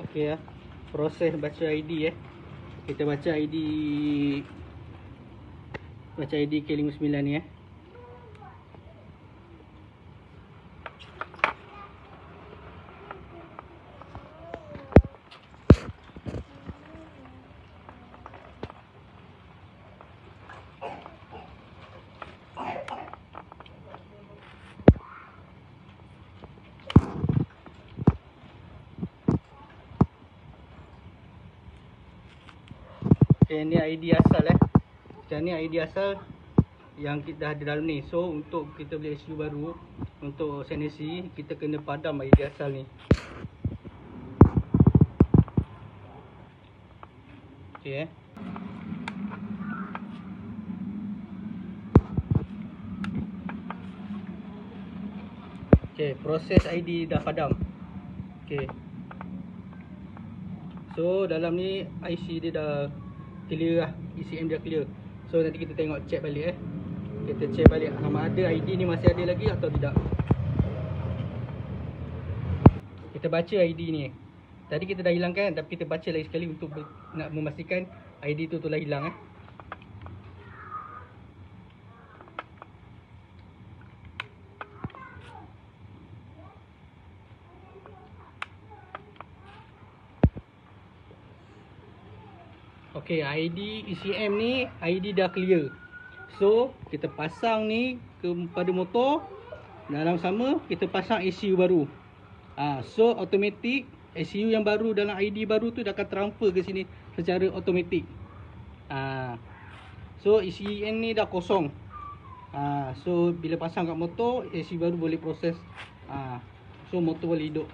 Okey ya. Proses baca ID Kita baca ID K59 ni Okay, ni ID asal Macam ni ID asal yang kita ada dalam ni. So untuk kita beli SU baru untuk sanitasi, kita kena padam ID asal ni. Okay Okay, proses ID dah padam. Okay, so dalam ni IC dia dah clear lah, ECM dia clear. So nanti kita tengok, check balik Kita check balik sama ada ID ni masih ada lagi atau tidak. Kita baca ID ni. Tadi kita dah hilangkan, tapi kita baca lagi sekali untuk nak memastikan ID tu telah hilang Okay, ID ECM ni, ID dah clear. So kita pasang ni pada motor. Dalam sama kita pasang ECU baru. So automatic ECU yang baru dalam ID baru tu dah akan transfer ke sini secara automatik. So ECM ni dah kosong. So bila pasang kat motor, ECU baru boleh proses. So motor boleh hidup.